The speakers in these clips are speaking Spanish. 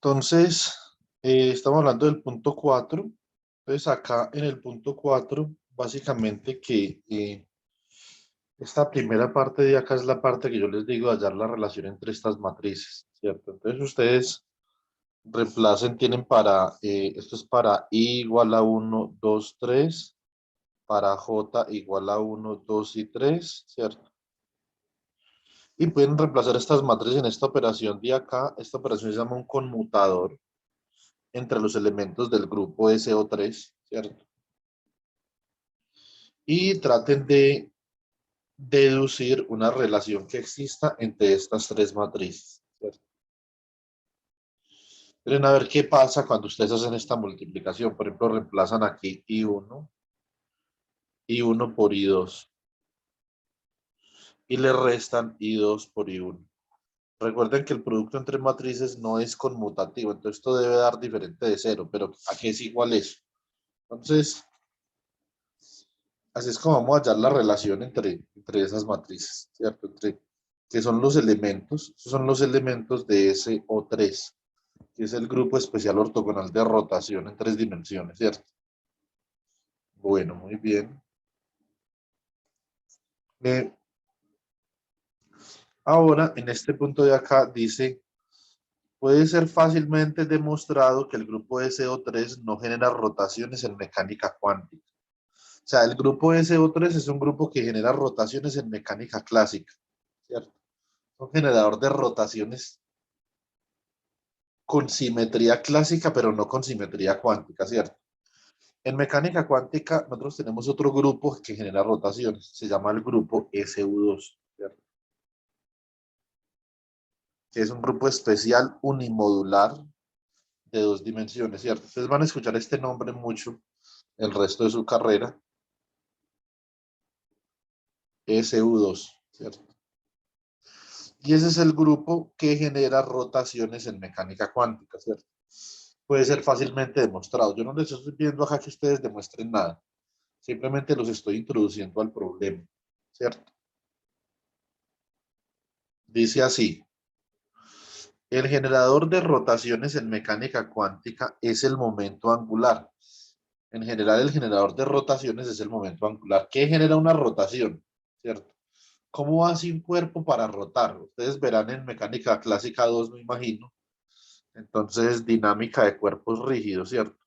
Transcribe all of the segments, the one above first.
Entonces, estamos hablando del punto 4. Entonces, acá en el punto 4, básicamente que esta primera parte de acá es la parte que yo les digo de hallar la relación entre estas matrices, ¿cierto? Entonces, ustedes reemplacen, tienen para, esto es para I igual a 1, 2, 3, para J igual a 1, 2 y 3, ¿cierto? Y pueden reemplazar estas matrices en esta operación de acá. Esta operación se llama un conmutador entre los elementos del grupo SO3, ¿cierto? Y traten de deducir una relación que exista entre estas tres matrices, ¿cierto? Miren a ver qué pasa cuando ustedes hacen esta multiplicación. Por ejemplo, reemplazan aquí I1 por I2 y le restan I2 por I1. Recuerden que el producto entre matrices no es conmutativo, entonces esto debe dar diferente de cero, pero ¿a qué es igual eso? Entonces, así es como vamos a hallar la relación entre esas matrices, ¿cierto? Que son los elementos, esos son los elementos de SO3, que es el grupo especial ortogonal de rotación en tres dimensiones, ¿cierto? Bueno, muy bien. Eh, Ahora, en este punto de acá dice, puede ser fácilmente demostrado que el grupo SO3 no genera rotaciones en mecánica cuántica. O sea, el grupo SO3 es un grupo que genera rotaciones en mecánica clásica, ¿cierto? Un generador de rotaciones con simetría clásica, pero no con simetría cuántica, ¿cierto? En mecánica cuántica nosotros tenemos otro grupo que genera rotaciones, se llama el grupo SU2, ¿cierto? Que es un grupo especial unimodular de dos dimensiones, ¿cierto? Ustedes van a escuchar este nombre mucho el resto de su carrera, SU2, ¿cierto? Y ese es el grupo que genera rotaciones en mecánica cuántica, ¿cierto? Puede ser fácilmente demostrado. Yo no les estoy pidiendo acá que ustedes demuestren nada. Simplemente los estoy introduciendo al problema, ¿cierto? Dice así, el generador de rotaciones en mecánica cuántica es el momento angular. En general, el generador de rotaciones es el momento angular. ¿Qué genera una rotación? ¿Cierto? ¿Cómo hace un cuerpo para rotar? Ustedes verán en mecánica clásica 2, me imagino. Entonces, dinámica de cuerpos rígidos, ¿cierto?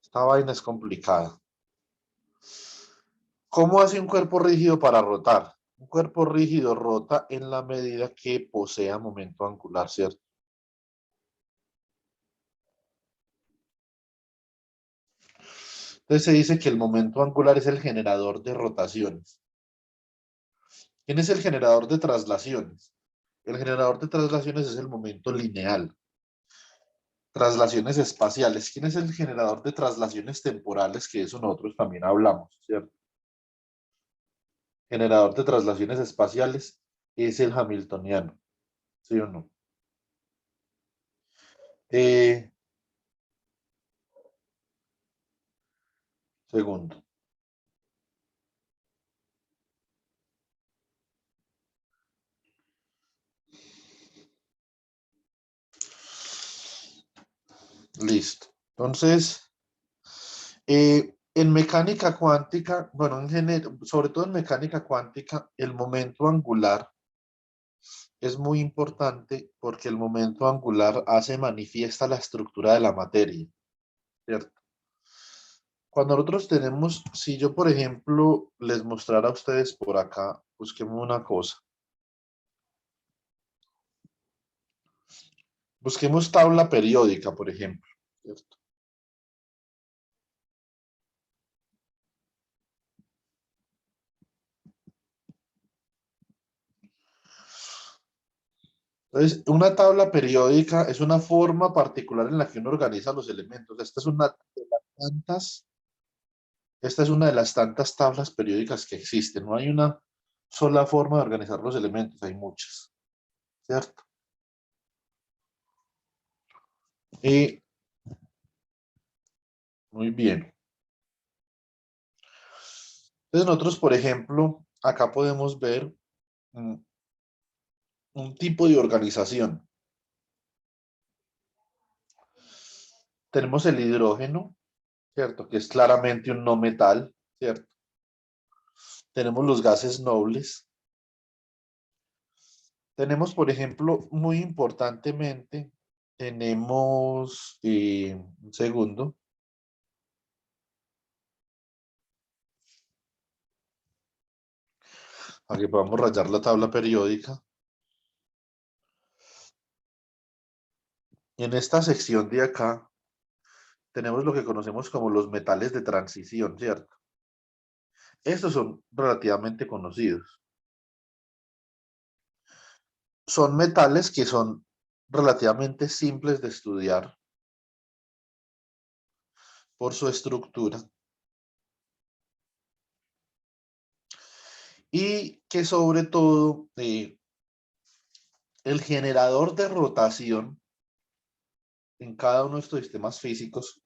Esta vaina es complicada. ¿Cómo hace un cuerpo rígido para rotar? Un cuerpo rígido rota en la medida que posea momento angular, ¿cierto? Entonces se dice que el momento angular es el generador de rotaciones. ¿Quién es el generador de traslaciones? El generador de traslaciones es el momento lineal. Traslaciones espaciales. ¿Quién es el generador de traslaciones temporales? Que eso nosotros también hablamos, ¿cierto? Generador de traslaciones espaciales es el hamiltoniano, ¿sí o no? Eh, Segundo. Listo. Entonces, en mecánica cuántica, bueno, sobre todo en mecánica cuántica, el momento angular es muy importante porque el momento angular hace manifiesta la estructura de la materia, ¿cierto? Cuando nosotros tenemos, si yo por ejemplo les mostrara a ustedes por acá, busquemos una cosa, busquemos tabla periódica, por ejemplo, ¿cierto? Entonces, una tabla periódica es una forma particular en la que uno organiza los elementos. Esta es una de las tantas tablas periódicas que existen. No hay una sola forma de organizar los elementos, hay muchas, ¿cierto? Y muy bien. Entonces nosotros, por ejemplo, acá podemos ver mm, un tipo de organización. Tenemos el hidrógeno, ¿cierto? Que es claramente un no metal, ¿cierto? Tenemos los gases nobles. Tenemos, por ejemplo, muy importantemente, tenemos, un segundo, para que podamos rayar la tabla periódica. En esta sección de acá tenemos lo que conocemos como los metales de transición, ¿cierto? Estos son relativamente conocidos. Son metales que son relativamente simples de estudiar por su estructura y que sobre todo el generador de rotación en cada uno de estos sistemas físicos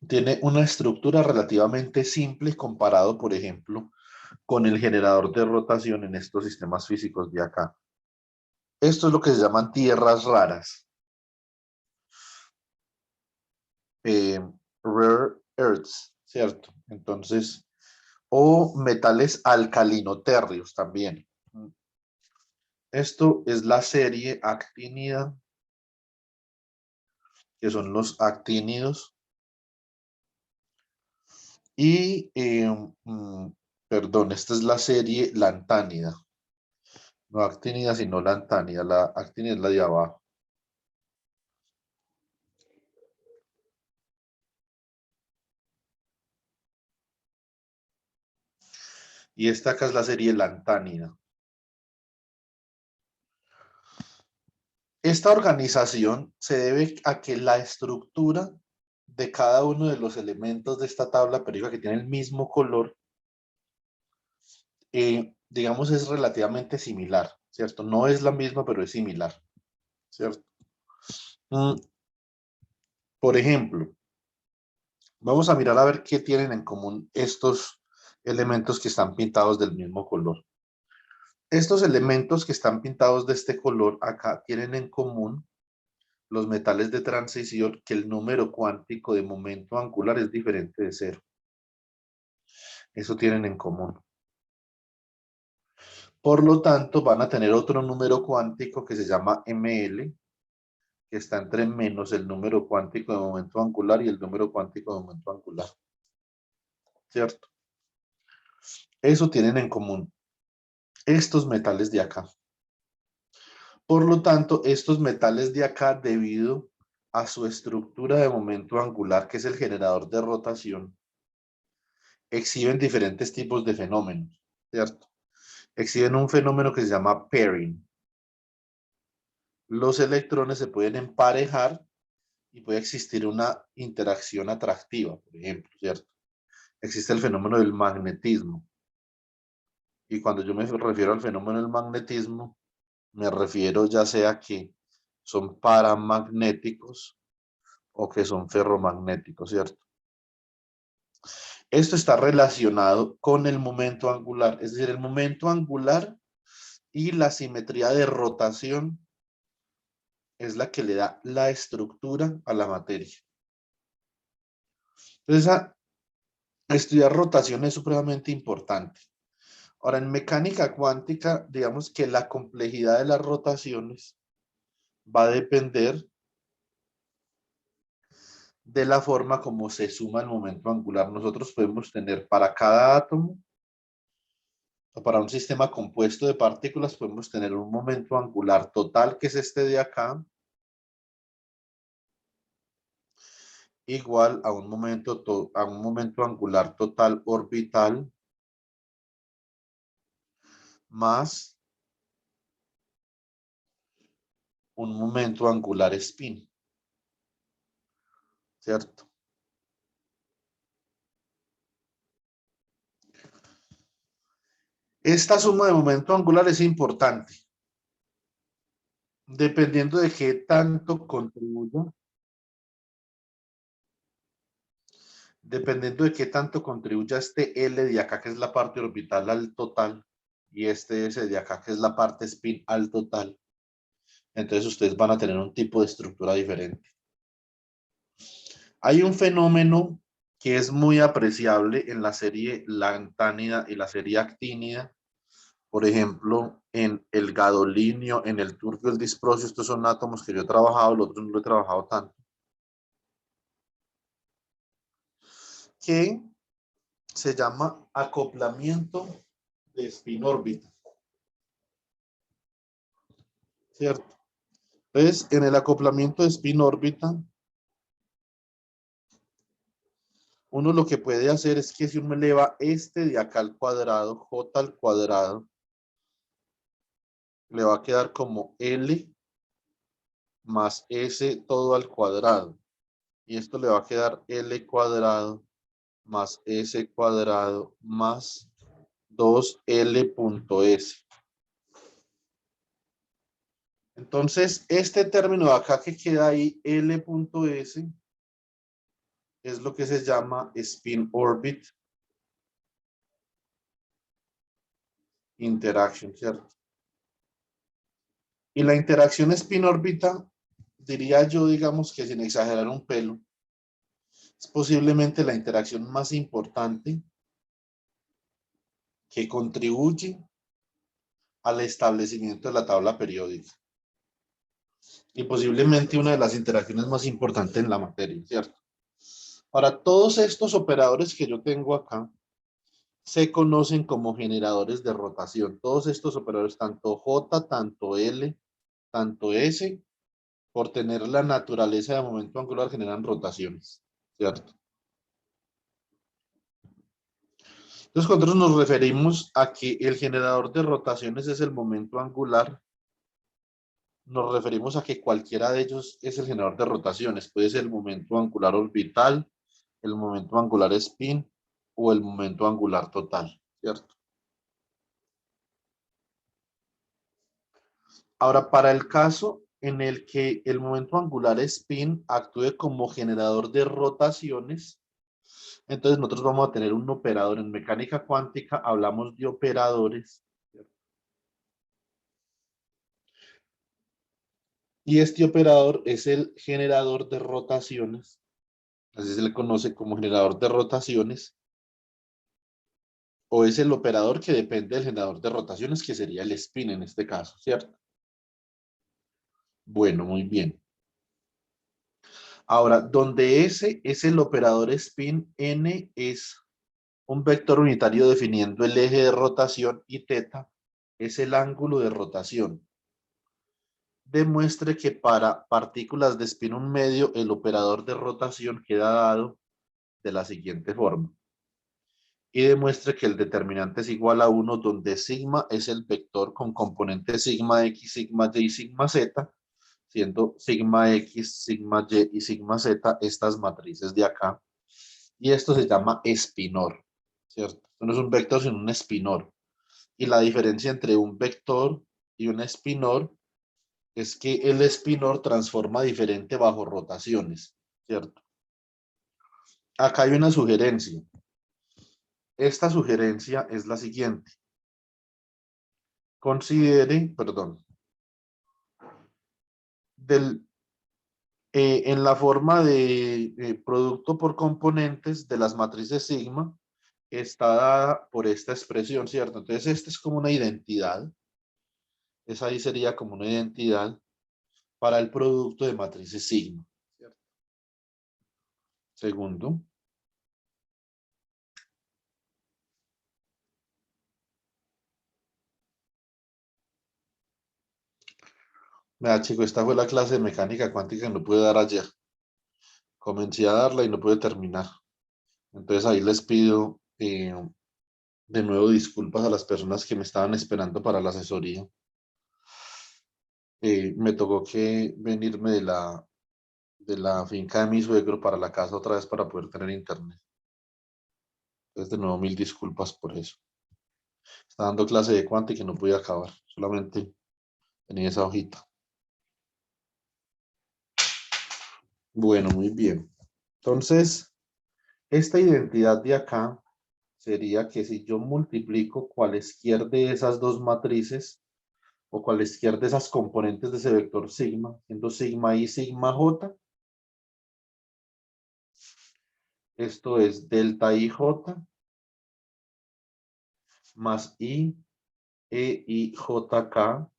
tiene una estructura relativamente simple comparado, por ejemplo, con el generador de rotación en estos sistemas físicos de acá. Esto es lo que se llaman tierras raras, eh, rare earths, ¿cierto? Entonces, o metales alcalinoterrios también. Esto es la serie actinida, que son los actínidos, y, perdón, esta es la serie lantánida, no actinida, sino lantánida, la actinida es la de abajo. Y esta acá es la serie lantánida. Esta organización se debe a que la estructura de cada uno de los elementos de esta tabla periódica que tiene el mismo color, digamos, es relativamente similar, ¿cierto? No es la misma, pero es similar, ¿cierto? Mm, por ejemplo, vamos a mirar a ver qué tienen en común estos elementos que están pintados del mismo color. Estos elementos que están pintados de este color acá tienen en común los metales de transición que el número cuántico de momento angular es diferente de cero. Eso tienen en común. Por lo tanto, van a tener otro número cuántico que se llama ML, que está entre menos el número cuántico de momento angular y el número cuántico de momento angular. ¿Cierto? Eso tienen en común estos metales de acá. Por lo tanto, estos metales de acá, debido a su estructura de momento angular, que es el generador de rotación, exhiben diferentes tipos de fenómenos, ¿cierto? Exhiben un fenómeno que se llama pairing. Los electrones se pueden emparejar y puede existir una interacción atractiva, por ejemplo, ¿cierto? Existe el fenómeno del magnetismo. Y cuando yo me refiero al fenómeno del magnetismo, me refiero ya sea que son paramagnéticos o que son ferromagnéticos, ¿cierto? Esto está relacionado con el momento angular, es decir, el momento angular y la simetría de rotación es la que le da la estructura a la materia. Entonces, estudiar rotación es supremamente importante. Ahora, en mecánica cuántica, digamos que la complejidad de las rotaciones va a depender de la forma como se suma el momento angular. Nosotros podemos tener para cada átomo, o para un sistema compuesto de partículas, podemos tener un momento angular total, que es este de acá, igual a un momento angular total orbital, más un momento angular spin, ¿cierto? Esta suma de momento angular es importante, dependiendo de qué tanto contribuya, dependiendo de qué tanto contribuya este L de acá, que es la parte orbital al total, y este S de acá, que es la parte spin al total, entonces ustedes van a tener un tipo de estructura diferente. Hay un fenómeno que es muy apreciable en la serie lantánida y la serie actínida. Por ejemplo, en el gadolinio, en el turbio, el disprosio, estos son átomos que yo he trabajado, los otros no lo he trabajado tanto. Que se llama acoplamiento de spin-órbita, ¿cierto? Entonces, en el acoplamiento de spin-órbita, uno lo que puede hacer es que si uno eleva este de acá al cuadrado, j al cuadrado, le va a quedar como L más S todo al cuadrado. Y esto le va a quedar L cuadrado más S cuadrado más 2L.S. Entonces, este término de acá que queda ahí, L.S, es lo que se llama spin orbit interaction, ¿cierto? Y la interacción spin órbita, diría yo, digamos que sin exagerar un pelo, es posiblemente la interacción más importante que contribuye al establecimiento de la tabla periódica. Y posiblemente una de las interacciones más importantes en la materia, ¿cierto? Ahora, todos estos operadores que yo tengo acá se conocen como generadores de rotación. Todos estos operadores, tanto J, tanto L, tanto S, por tener la naturaleza de momento angular, generan rotaciones, ¿cierto? Entonces, cuando nosotros nos referimos a que el generador de rotaciones es el momento angular, nos referimos a que cualquiera de ellos es el generador de rotaciones. Puede ser el momento angular orbital, el momento angular spin o el momento angular total, ¿cierto? Ahora, para el caso en el que el momento angular spin actúe como generador de rotaciones, entonces nosotros vamos a tener un operador. En mecánica cuántica hablamos de operadores, ¿cierto? Y este operador es el generador de rotaciones, así se le conoce como generador de rotaciones, o es el operador que depende del generador de rotaciones, que sería el spin en este caso, ¿cierto? Bueno, muy bien. Ahora, donde S es el operador spin, N es un vector unitario definiendo el eje de rotación y θ es el ángulo de rotación. Demuestre que para partículas de spin un medio, el operador de rotación queda dado de la siguiente forma. Y demuestre que el determinante es igual a 1, donde sigma es el vector con componentes sigma x, sigma y, sigma z, siendo sigma x, sigma y y sigma z estas matrices de acá. Y esto se llama espinor, ¿cierto? Esto no es un vector, sino un espinor. Y la diferencia entre un vector y un espinor es que el espinor transforma diferente bajo rotaciones, ¿cierto? Acá hay una sugerencia. Esta sugerencia es la siguiente. Considere, perdón, en la forma de producto por componentes de las matrices sigma, está dada por esta expresión, ¿cierto? Entonces, esta es como una identidad. Esa ahí sería como una identidad para el producto de matrices sigma, ¿cierto? Segundo. Mira, chicos, esta fue la clase de mecánica cuántica que no pude dar ayer. Comencé a darla y no pude terminar. Entonces ahí les pido de nuevo disculpas a las personas que me estaban esperando para la asesoría. Me tocó que venirme de la finca de mi suegro para la casa otra vez para poder tener internet. Entonces, de nuevo, mil disculpas por eso. Estaba dando clase de cuántica y no pude acabar. Solamente tenía esa hojita. Bueno, muy bien. Entonces, Esta identidad de acá sería que si yo multiplico cualesquiera de esas dos matrices o cualesquiera de esas componentes de ese vector sigma, siendo sigma i, sigma j, esto es delta ij más i e i jk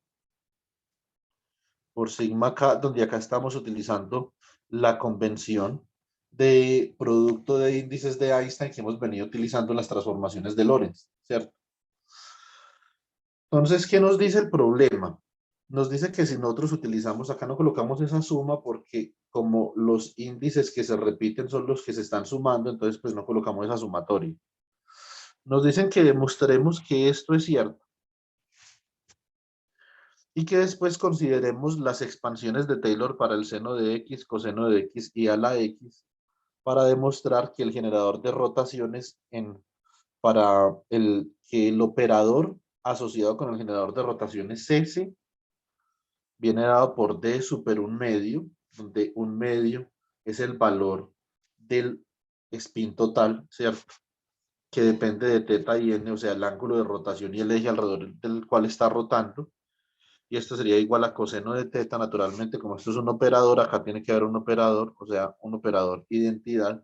por sigma k, donde acá estamos utilizando la convención de producto de índices de Einstein que hemos venido utilizando en las transformaciones de Lorentz, ¿cierto? Entonces, ¿qué nos dice el problema? Nos dice que si nosotros utilizamos, acá no colocamos esa suma porque como los índices que se repiten son los que se están sumando, entonces pues no colocamos esa sumatoria. Nos dicen que demostremos que esto es cierto y que después consideremos las expansiones de Taylor para el seno de x, coseno de x y a la x para demostrar que el generador de rotaciones para que el operador asociado con el generador de rotaciones S viene dado por D super un medio, donde un medio es el valor del spin total, ¿cierto? Que depende de teta y n, o sea, el ángulo de rotación y el eje alrededor del cual está rotando. Y esto sería igual a coseno de teta, naturalmente, como esto es un operador, acá tiene que haber un operador, o sea, un operador identidad,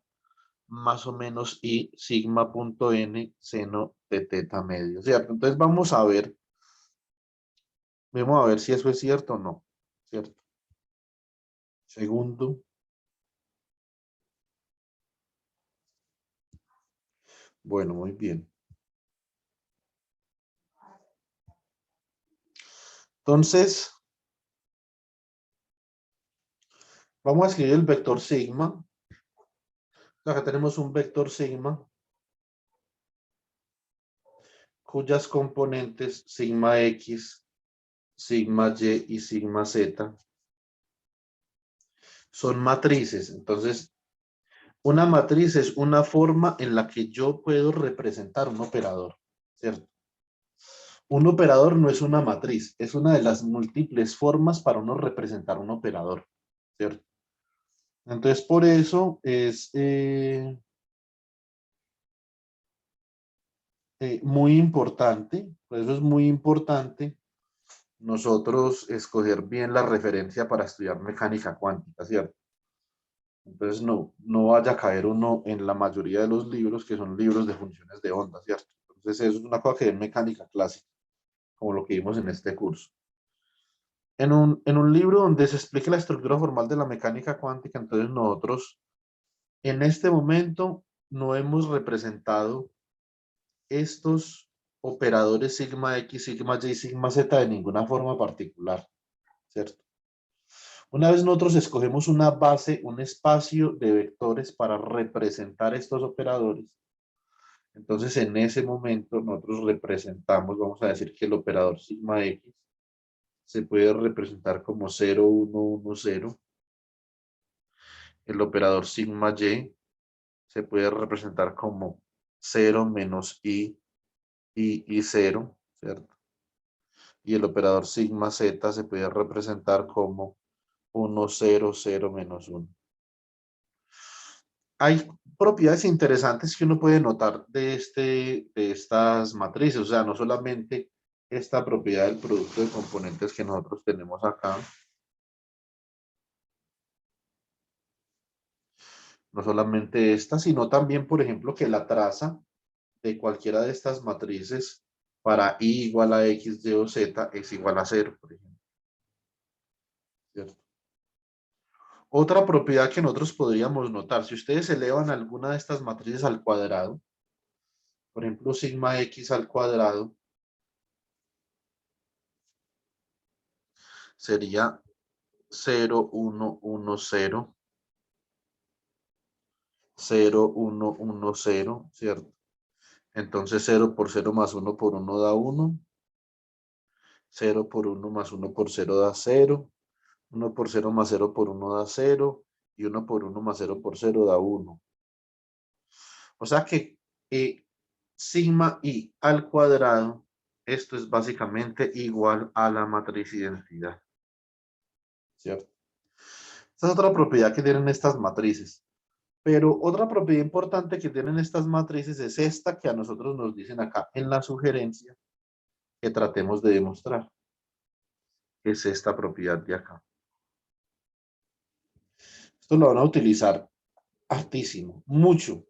más o menos y sigma punto n seno de teta medio, ¿cierto? Entonces vamos a ver si eso es cierto o no, ¿cierto? Segundo. Bueno, muy bien. Entonces, vamos a escribir el vector sigma. Acá tenemos un vector sigma cuyas componentes sigma x, sigma y y sigma z son matrices. Entonces, una matriz es una forma en la que yo puedo representar un operador, ¿cierto? Un operador no es una matriz, es una de las múltiples formas para uno representar un operador, ¿cierto? Entonces, por eso es muy importante, por eso es muy importante nosotros escoger bien la referencia para estudiar mecánica cuántica, ¿cierto? Entonces, no vaya a caer uno en la mayoría de los libros que son libros de funciones de onda, ¿cierto? Entonces, eso es una cosa que es mecánica clásica, como lo que vimos en este curso. En un libro donde se explique la estructura formal de la mecánica cuántica, entonces nosotros en este momento no hemos representado estos operadores sigma x, sigma y, sigma z de ninguna forma particular, ¿cierto? Una vez nosotros escogemos una base, un espacio de vectores para representar estos operadores, entonces en ese momento nosotros representamos, vamos a decir que el operador sigma x se puede representar como 0, 1, 1, 0. El operador sigma y se puede representar como 0 menos y 0, ¿cierto? Y el operador sigma z se puede representar como 1, 0, 0 menos 1. Hay propiedades interesantes que uno puede notar de estas matrices, o sea, no solamente esta propiedad del producto de componentes que nosotros tenemos acá, no solamente esta, sino también, por ejemplo, que la traza de cualquiera de estas matrices para i igual a x, y o z es igual a 0, por ejemplo, ¿cierto? Otra propiedad que nosotros podríamos notar, si ustedes elevan alguna de estas matrices al cuadrado, por ejemplo, sigma x al cuadrado, sería 0, 1, 1, 0, 0, 1, 1, 0, ¿cierto? Entonces 0 por 0 más 1 por 1 da 1, 0 por 1 más 1 por 0 da 0, 1 por 0 más 0 por 1 da 0, y 1 por 1 más 0 por 0 da 1. O sea que sigma i al cuadrado, esto es básicamente igual a la matriz identidad, ¿cierto? Esta es otra propiedad que tienen estas matrices. Pero otra propiedad importante que tienen estas matrices es esta que a nosotros nos dicen acá en la sugerencia que tratemos de demostrar. Es esta propiedad de acá. Esto lo van a utilizar hartísimo, mucho.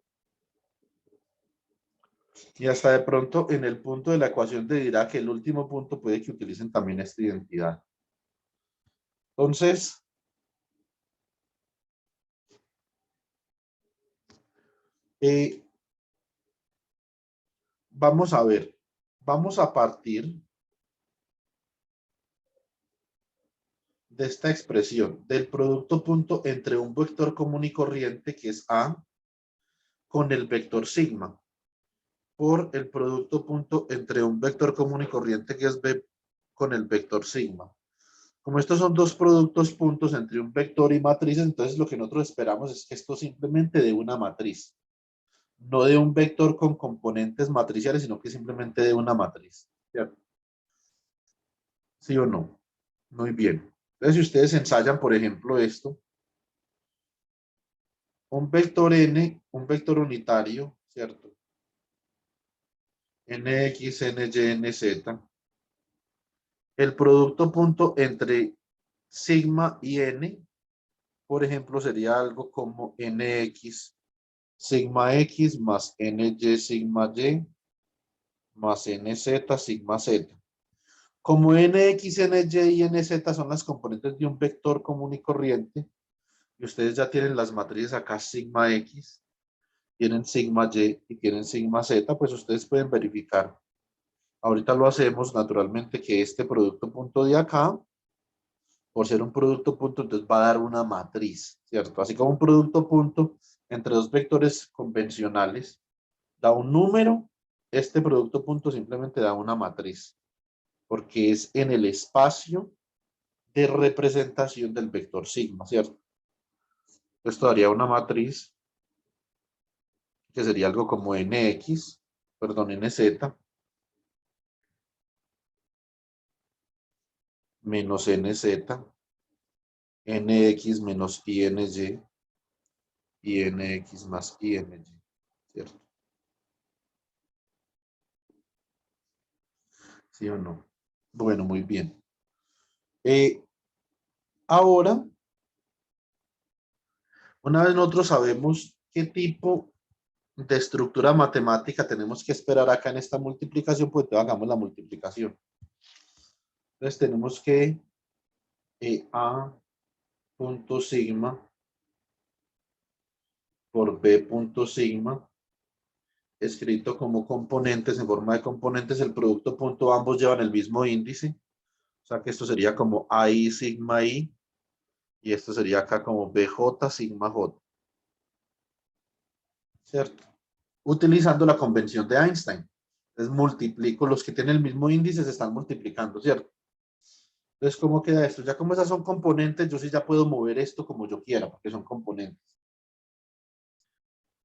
Y hasta de pronto en el punto de la ecuación te dirá que el último punto puede que utilicen también esta identidad. Entonces, vamos a ver, vamos a partir de esta expresión del producto punto entre un vector común y corriente que es A con el vector sigma por el producto punto entre un vector común y corriente que es B con el vector sigma. Como estos son dos productos puntos entre un vector y matrices, entonces lo que nosotros esperamos es que esto simplemente dé una matriz. No de un vector con componentes matriciales, sino que simplemente de una matriz. ¿Cierto? ¿Sí o no? Muy bien. Entonces, si ustedes ensayan, por ejemplo, esto, un vector n, un vector unitario, ¿cierto? Nx, ny, nz. El producto punto entre sigma y n, por ejemplo, sería algo como nx sigma x más ny sigma y más nz sigma z. Como nx, ny y nz son las componentes de un vector común y corriente, y ustedes ya tienen las matrices acá sigma x, tienen sigma y tienen sigma z, pues ustedes pueden verificar. Ahorita lo hacemos naturalmente que este producto punto de acá, por ser un producto punto, entonces va a dar una matriz, ¿cierto? Así como un producto punto entre dos vectores convencionales da un número, este producto punto simplemente da una matriz, porque es en el espacio de representación del vector sigma, ¿cierto? Esto daría una matriz que sería algo como nx, perdón, nz, menos nz, nx menos iny y nx más iny, ¿cierto? ¿Sí o no? Bueno, muy bien. Ahora, una vez nosotros sabemos qué tipo de estructura matemática tenemos que esperar acá en esta multiplicación, pues hagamos la multiplicación. Entonces tenemos que A punto sigma por B punto sigma, escrito como componentes, en forma de componentes, el producto punto, ambos llevan el mismo índice. O sea que esto sería como AI sigma I, y esto sería acá como BJ sigma J, ¿cierto? Utilizando la convención de Einstein. Entonces multiplico, los que tienen el mismo índice se están multiplicando, ¿cierto? Entonces, ¿cómo queda esto? Ya como esas son componentes, yo sí ya puedo mover esto como yo quiera, porque son componentes.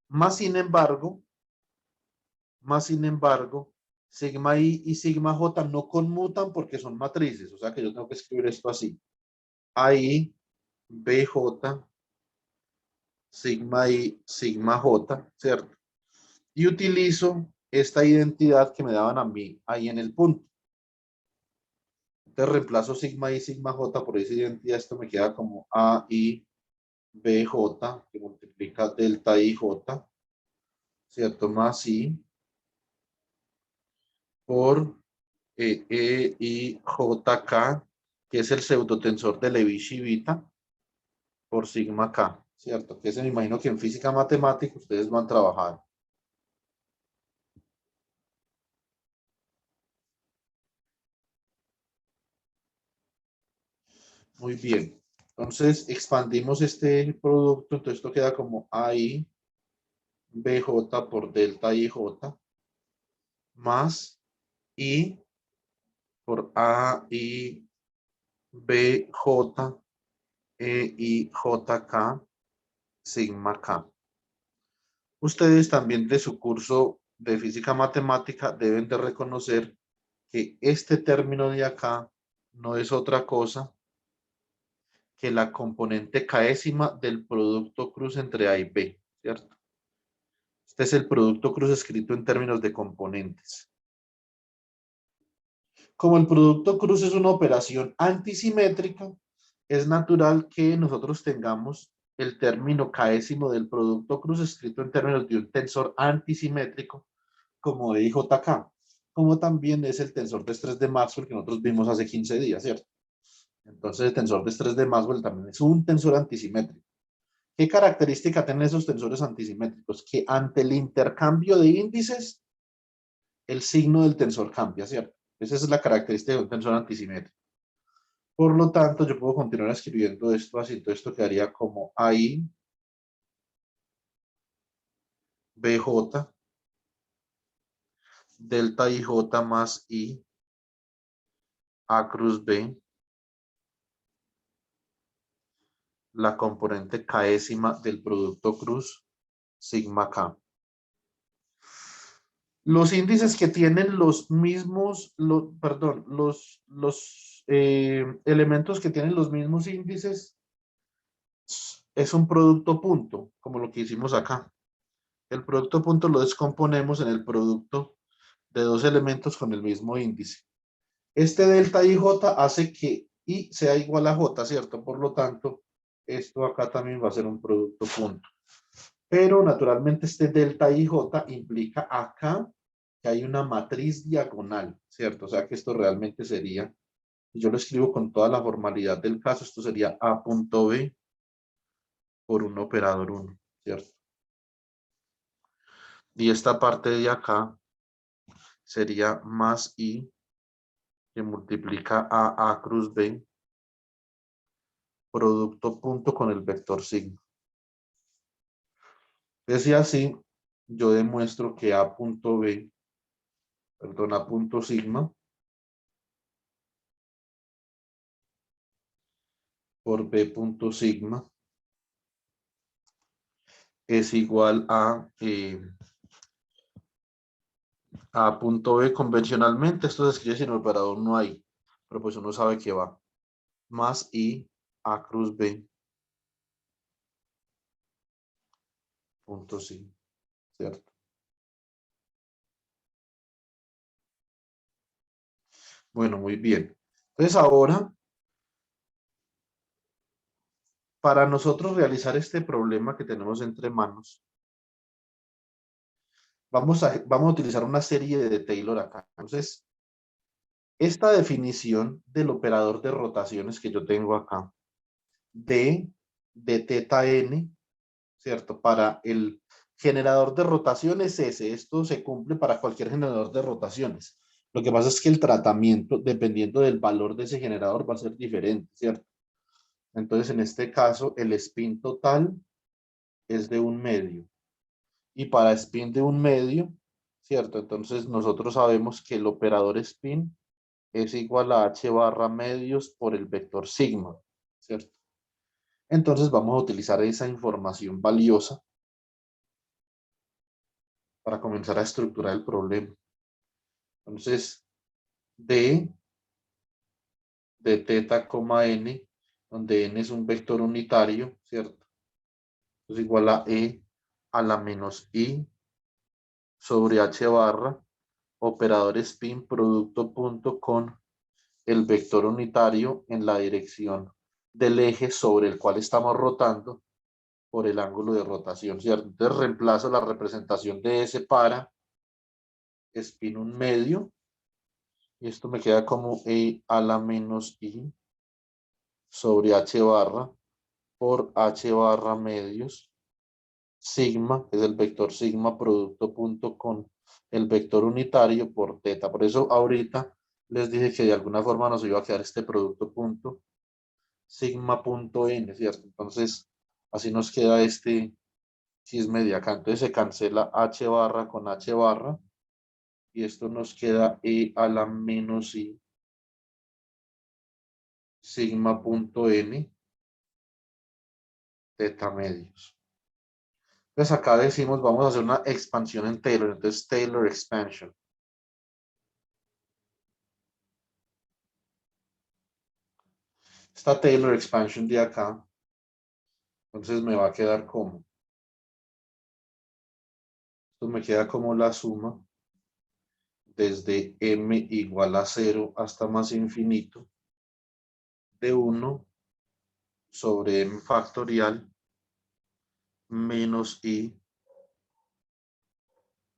Más sin embargo, sigma I y sigma J no conmutan porque son matrices. O sea que yo tengo que escribir esto así. AI, BJ, sigma I, sigma J, ¿cierto? Y utilizo esta identidad que me daban a mí ahí en el punto. Entonces reemplazo sigma I, sigma J por esa identidad. Esto me queda como AI, BJ, que multiplica delta IJ, ¿cierto? Más I por EIJK, que es el pseudotensor de Levi-Civita, por sigma K, ¿cierto? Que ese me imagino que en física matemática ustedes van a trabajar. Muy bien. Entonces expandimos este producto, entonces esto queda como AI BJ por delta IJ más I por AI BJ EIJK sigma K. Ustedes también de su curso de física matemática deben de reconocer que este término de acá no es otra cosa que la componente késima del producto cruz entre A y B, ¿cierto? Este es el producto cruz escrito en términos de componentes. Como el producto cruz es una operación antisimétrica, es natural que nosotros tengamos el término késimo del producto cruz escrito en términos de un tensor antisimétrico como de IJK, como también es el tensor de estrés de Maxwell que nosotros vimos hace 15 días, ¿cierto? Entonces el tensor de estrés de Maxwell también es un tensor antisimétrico. ¿Qué característica tienen esos tensores antisimétricos? Que ante el intercambio de índices, el signo del tensor cambia, ¿cierto? Esa es la característica de un tensor antisimétrico. Por lo tanto, yo puedo continuar escribiendo esto así, entonces esto quedaría como AI, BJ, delta IJ más I, A cruz B, la componente késima del producto cruz, sigma K. Los índices que tienen los mismos, perdón, los elementos que tienen los mismos índices es un producto punto, como lo que hicimos acá. El producto punto lo descomponemos en el producto de dos elementos con el mismo índice. Este delta IJ hace que I sea igual a J, ¿cierto? Por lo tanto, esto acá también va a ser un producto punto. Pero naturalmente este delta IJ implica acá que hay una matriz diagonal, ¿cierto? O sea que esto realmente sería, si yo lo escribo con toda la formalidad del caso, esto sería A punto B por un operador 1, ¿cierto? Y esta parte de acá sería más I que multiplica a cruz B, producto punto con el vector sigma. Es así, yo demuestro que A punto B, perdón, A punto sigma por B punto sigma es igual a punto B convencionalmente. Esto se escribe sin el operador no hay, pero pues uno sabe que va. Más I A cruz B punto sigma, ¿cierto? Bueno, muy bien. Entonces ahora, para nosotros realizar este problema que tenemos entre manos, vamos a utilizar una serie de Taylor acá. Entonces, esta definición del operador de rotaciones que yo tengo acá, de teta n, ¿cierto? Para el generador de rotaciones S, esto se cumple para cualquier generador de rotaciones. Lo que pasa es que el tratamiento, dependiendo del valor de ese generador, va a ser diferente, ¿cierto? Entonces, en este caso, el spin total es de 1/2. Y para spin de 1/2, ¿cierto? Entonces, nosotros sabemos que el operador spin es igual a h barra medios por el vector sigma, ¿cierto? Entonces, vamos a utilizar esa información valiosa para comenzar a estructurar el problema. Entonces, D de teta, n, donde n es un vector unitario, ¿cierto? Es igual a E a la menos I sobre H barra, operador spin, producto punto con el vector unitario en la dirección del eje sobre el cual estamos rotando por el ángulo de rotación, ¿cierto? Entonces reemplazo la representación de S para spin 1/2 y esto me queda como E a la menos I sobre H barra por H barra medios sigma, que es el vector sigma producto punto con el vector unitario por teta. Por eso ahorita les dije que de alguna forma nos iba a quedar este producto punto sigma punto n, ¿cierto? Entonces así nos queda este chisme de acá. Entonces se cancela H barra con H barra y esto nos queda E a la menos I sigma punto n teta medios. Entonces acá decimos, vamos a hacer una expansión en Taylor, entonces Taylor expansion. Esta Taylor expansion de acá, entonces me va a quedar como Esto me queda como la suma desde m igual a 0 hasta más infinito de 1 sobre m factorial menos i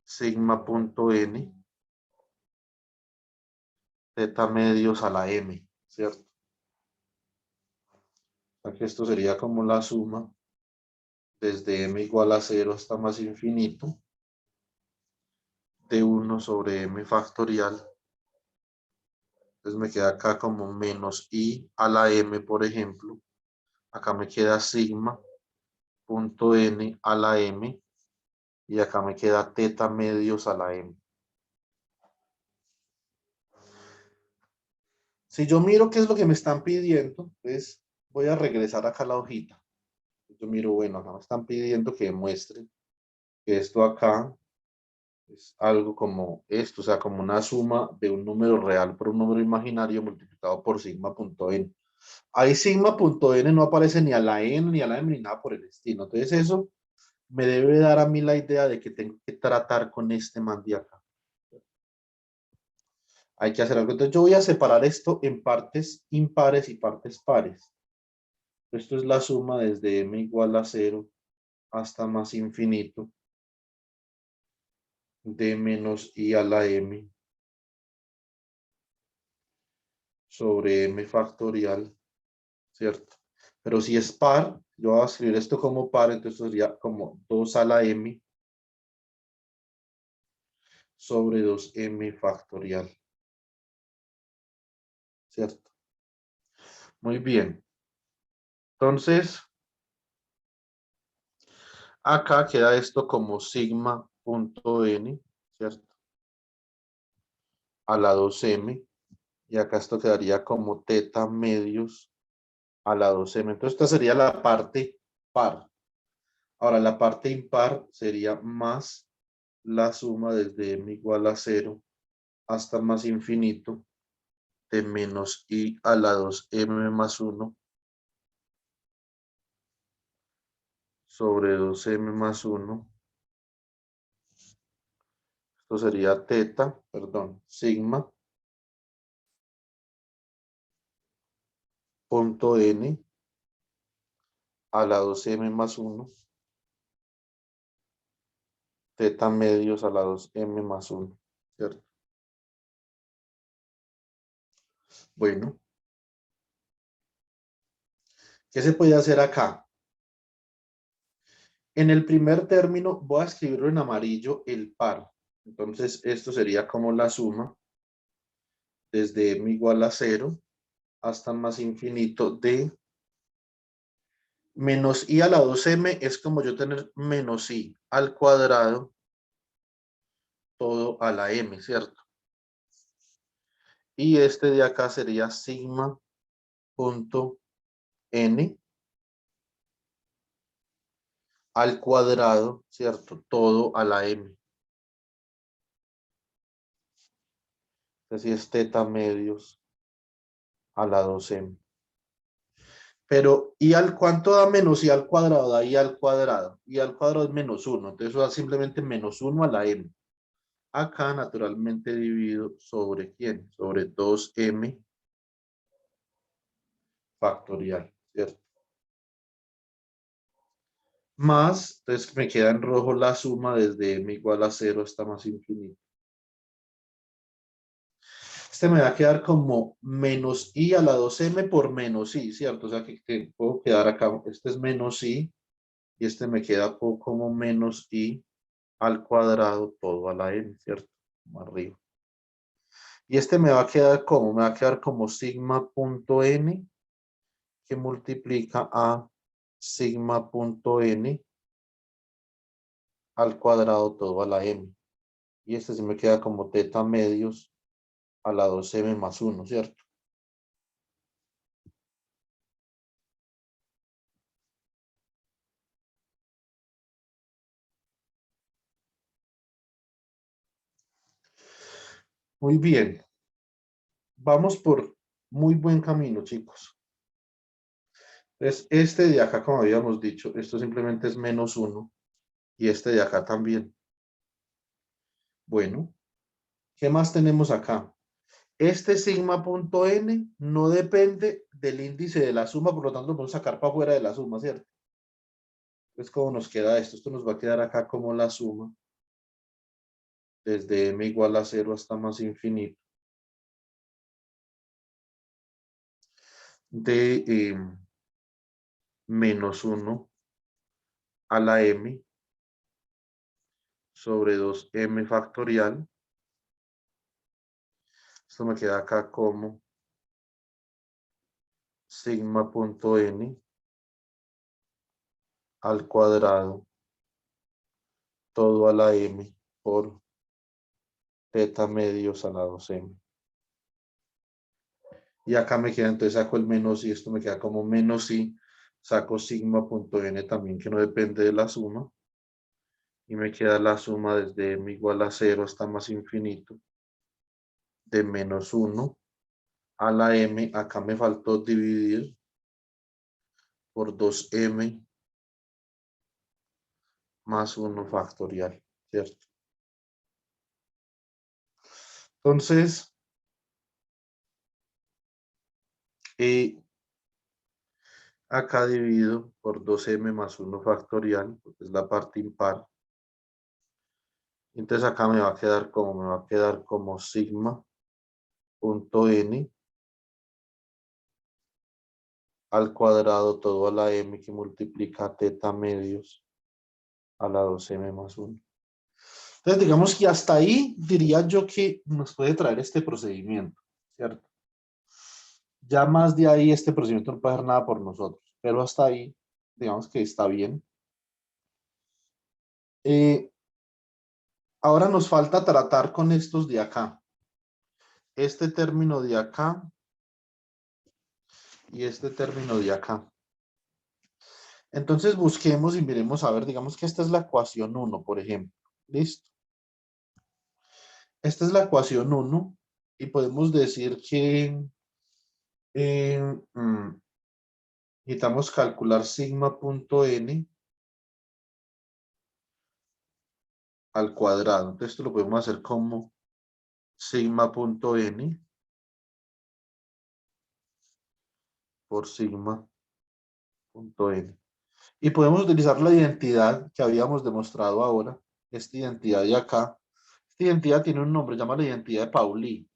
sigma punto n teta medios a la m, ¿cierto? O sea que esto sería como la suma desde m igual a 0 hasta más infinito de 1 sobre m factorial. Entonces me queda acá como menos i a la m, por ejemplo. Acá me queda sigma punto n a la m y acá me queda teta medios a la m. Si yo miro qué es lo que me están pidiendo, pues voy a regresar acá a la hojita. Yo miro, bueno, acá me están pidiendo que demuestre que esto acá es algo como esto, o sea, como una suma de un número real por un número imaginario multiplicado por sigma.n. Ahí sigma.n no aparece ni a la n, ni a la m, ni nada por el estilo. Entonces eso me debe dar a mí la idea de que tengo que tratar con este man de acá. Hay que hacer algo. Entonces yo voy a separar esto en partes impares y partes pares. Esto es la suma desde m igual a 0 hasta más infinito de menos i a la m sobre m factorial, ¿cierto? Pero si es par, yo voy a escribir esto como par, entonces sería como 2 a la m sobre 2m factorial, ¿cierto? Muy bien. Entonces, acá queda esto como sigma.n, ¿cierto? A la 2m. Y acá esto quedaría como teta medios a la 2m. Entonces, esta sería la parte par. Ahora, la parte impar sería más la suma desde m igual a 0 hasta más infinito de menos i a la 2m más 1 sobre 2m más 1. Esto sería teta, perdón, sigma punto n a la 2m más 1, teta medios a la 2m más 1, ¿cierto? Bueno, ¿qué se puede hacer acá? En el primer término voy a escribirlo en amarillo el par. Entonces, esto sería como la suma desde m igual a 0 hasta más infinito de menos i a la 2m es como yo tener menos i al cuadrado todo a la m, ¿cierto? Y este de acá sería sigma punto n al cuadrado, ¿cierto? Todo a la m. Así es teta medios a la 2m. Pero, ¿y al cuánto da menos i al cuadrado? Da i al cuadrado. Y al cuadrado es menos 1. Entonces eso da simplemente menos 1 a la m. Acá naturalmente divido sobre ¿quién? Sobre 2m factorial, ¿cierto? Más, entonces me queda en rojo la suma desde m igual a 0 hasta más infinito. Este me va a quedar como menos i a la 2m por menos i, ¿cierto? O sea que puedo quedar acá, este es menos i y este me queda como menos i al cuadrado todo a la n, ¿cierto? Como arriba. Y este me va a quedar como, me va a quedar como sigma.n que multiplica a sigma.n al cuadrado todo a la m. Y este se me queda como teta medios a la 2m más 1, ¿cierto? Muy bien. Vamos por muy buen camino, chicos. Entonces, este de acá, como habíamos dicho, esto simplemente es menos 1 y este de acá también. Bueno, ¿qué más tenemos acá? Este sigma.n no depende del índice de la suma, por lo tanto lo podemos sacar para afuera de la suma, ¿cierto? Entonces, ¿cómo nos queda esto? Esto nos va a quedar acá como la suma desde m igual a 0 hasta más infinito de menos 1 a la m sobre 2m factorial. Esto me queda acá como sigma.n al cuadrado todo a la m por teta medios a la 2m. Y acá me queda, entonces saco el menos y esto me queda como menos i, saco sigma.n también que no depende de la suma. Y me queda la suma desde m igual a 0 hasta más infinito de menos 1 a la m. Acá me faltó dividir por 2m más 1 factorial, ¿cierto? Entonces, acá divido por 2m más 1 factorial, porque es la parte impar. Entonces acá me va a quedar como sigma.n al cuadrado todo a la m que multiplica teta medios a la 2m más 1. Entonces, digamos que hasta ahí diría yo que nos puede traer este procedimiento, ¿cierto? Ya más de ahí este procedimiento no puede hacer nada por nosotros, pero hasta ahí, digamos que está bien. Eh, Ahora nos falta tratar con estos de acá. Este término de acá y este término de acá. Entonces busquemos y miremos a ver, digamos que esta es la ecuación 1, por ejemplo. ¿Listo? Esta es la ecuación 1 y podemos decir que eh, mm, necesitamos calcular sigma.n al cuadrado. Entonces esto lo podemos hacer como sigma.n por sigma.n. Y podemos utilizar la identidad que habíamos demostrado ahora, esta identidad de acá. Esta identidad tiene un nombre, se llama la identidad de Pauli.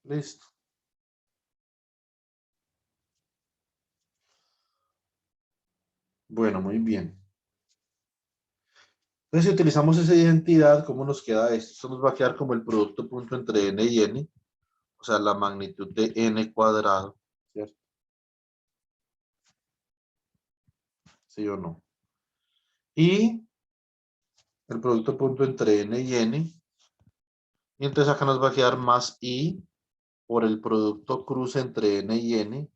Listo. Bueno, muy bien. Entonces, si utilizamos esa identidad, ¿cómo nos queda esto? Esto nos va a quedar como el producto punto entre n y n, o sea, la magnitud de n cuadrado, ¿cierto? ¿Sí o no? Y el producto punto entre n y n, y entonces acá nos va a quedar más i por el producto cruz entre n y n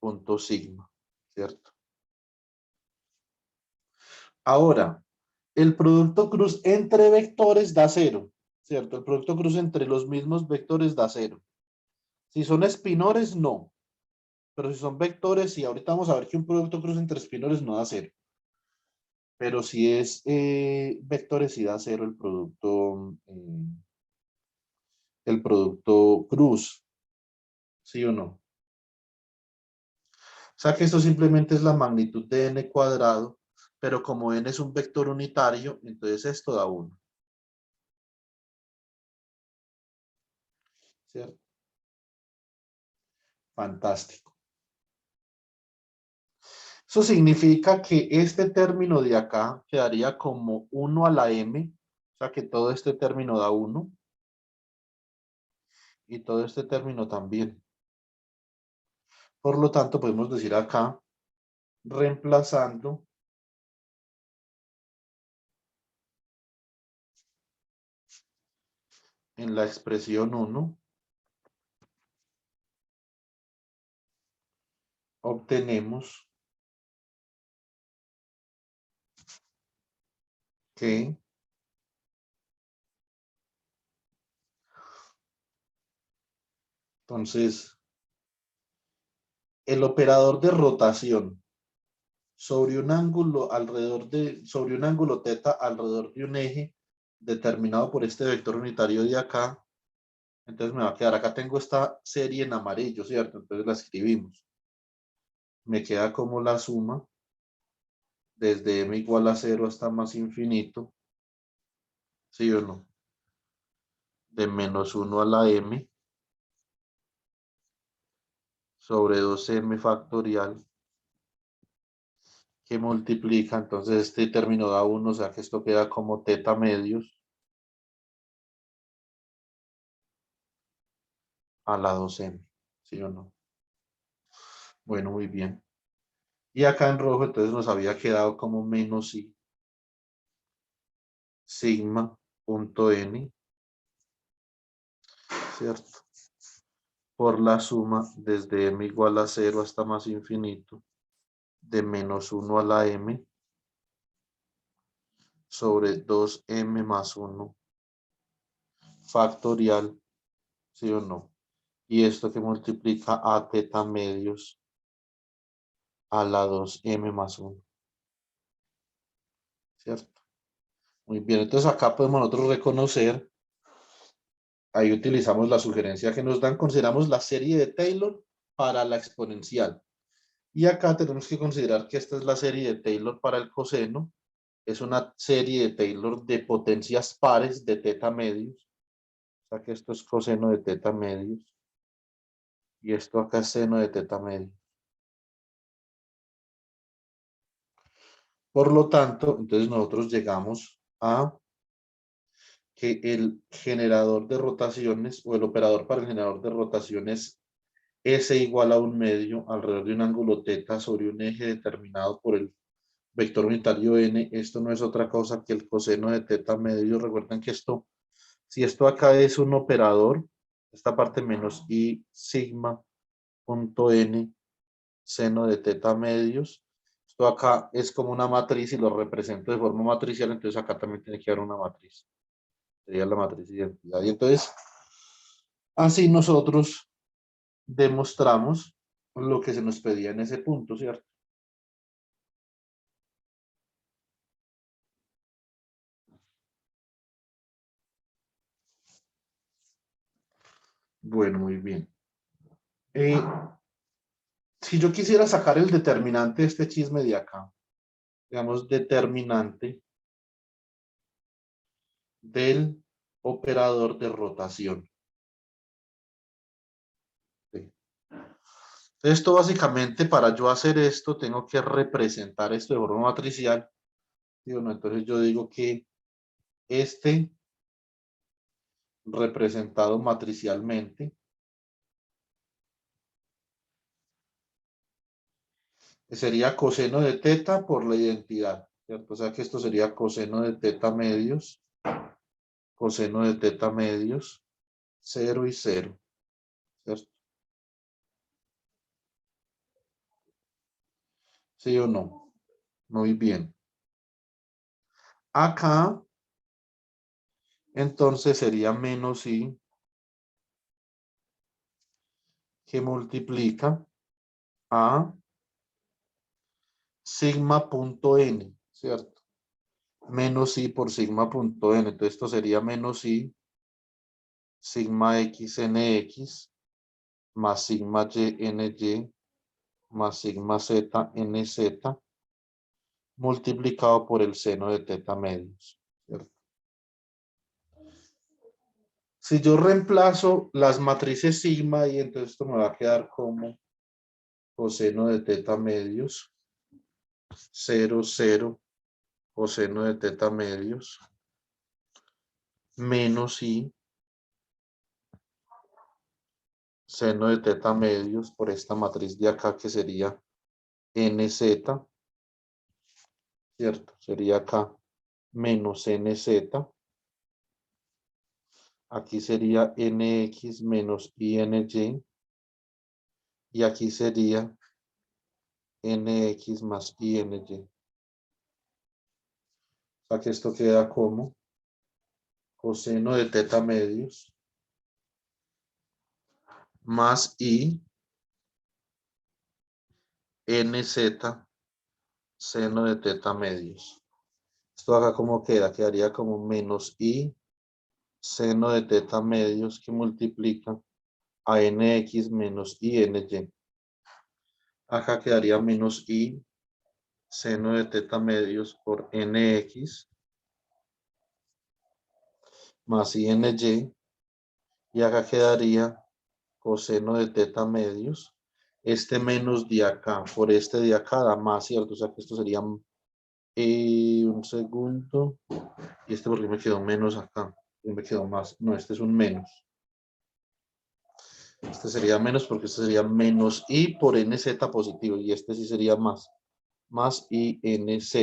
punto sigma, ¿cierto? Ahora, el producto cruz entre vectores da cero, ¿cierto? El producto cruz entre los mismos vectores da cero. Si son espinores, no. Pero si son vectores, sí, ahorita vamos a ver que un producto cruz entre espinores no da cero. Pero si es vectores, sí da cero el producto cruz, ¿sí o no? O sea que esto simplemente es la magnitud de n cuadrado, pero como n es un vector unitario, entonces esto da 1, ¿cierto? Fantástico. Eso significa que este término de acá quedaría como 1 a la m, o sea que todo este término da 1 y todo este término también. Por lo tanto, podemos decir acá, reemplazando en la expresión 1, obtenemos que Entonces, el operador de rotación sobre un ángulo sobre un ángulo teta alrededor de un eje determinado por este vector unitario de acá. Entonces me va a quedar, acá tengo esta serie en amarillo, ¿cierto? Entonces la escribimos. Me queda como la suma desde m igual a 0 hasta más infinito, ¿sí o no? De menos 1 a la m sobre 2m factorial que multiplica, entonces este término da 1, o sea que esto queda como teta medios a la 2m, ¿sí o no? Bueno, muy bien. Y acá en rojo entonces nos había quedado como menos i sigma punto n, ¿cierto? Por la suma desde m igual a 0 hasta más infinito de menos 1 a la m sobre 2m más 1 factorial, ¿sí o no? Y esto que multiplica a teta medios a la 2m más 1, ¿cierto? Muy bien, entonces acá podemos nosotros reconocer, ahí utilizamos la sugerencia que nos dan, consideramos la serie de Taylor para la exponencial. Y acá tenemos que considerar que esta es la serie de Taylor para el coseno, es una serie de Taylor de potencias pares de teta medios, o sea que esto es coseno de teta medios, y esto acá es seno de teta medios. Por lo tanto, entonces nosotros llegamos a que el generador de rotaciones o el operador para el generador de rotaciones S igual a un medio alrededor de un ángulo teta sobre un eje determinado por el vector unitario n. Esto no es otra cosa que el coseno de teta medio. Recuerden que esto, si esto acá es un operador, esta parte menos i sigma punto n seno de teta medios. Esto acá es como una matriz y lo represento de forma matricial, entonces acá también tiene que haber una matriz. Sería la matriz de identidad. Y entonces, así nosotros demostramos lo que se nos pedía en ese punto, ¿cierto? Bueno, muy bien. Eh, si yo quisiera sacar el determinante de este chisme de acá, digamos, determinante del operador de rotación. ¿Sí? Esto básicamente, para yo hacer esto, tengo que representar esto de forma matricial. ¿Sí o no? Entonces yo digo que este representado matricialmente sería coseno de teta por la identidad, ¿cierto? O sea que esto sería coseno de teta medios, coseno de teta medios, 0 y 0, ¿cierto? ¿Sí o no? Muy bien. Acá, entonces sería menos i que multiplica a sigma punto n, ¿cierto? Menos i por sigma punto n. Entonces esto sería menos i sigma x nx más sigma y ny más sigma z nz multiplicado por el seno de teta medios, ¿cierto? Si yo reemplazo las matrices sigma y entonces esto me va a quedar como coseno de teta medios 0, 0, coseno de teta medios menos i seno de teta medios por esta matriz de acá que sería nz, ¿cierto? Sería acá menos nz, aquí sería nx menos iny y aquí sería nx más iny. O sea que esto queda como coseno de teta medios más I NZ seno de teta medios. Esto acá como queda, quedaría como menos I seno de teta medios que multiplica a nx menos I ny. Acá quedaría menos I seno de teta medios por nx más iny. Y acá quedaría coseno de teta medios. Este menos de acá por este de acá da más, ¿cierto? O sea que esto sería un segundo. Y este porque me quedó menos acá. Y me quedó más. No, este es un menos. Este sería menos porque este sería menos I por NZ positivo. Y este sí sería más. Más I NZ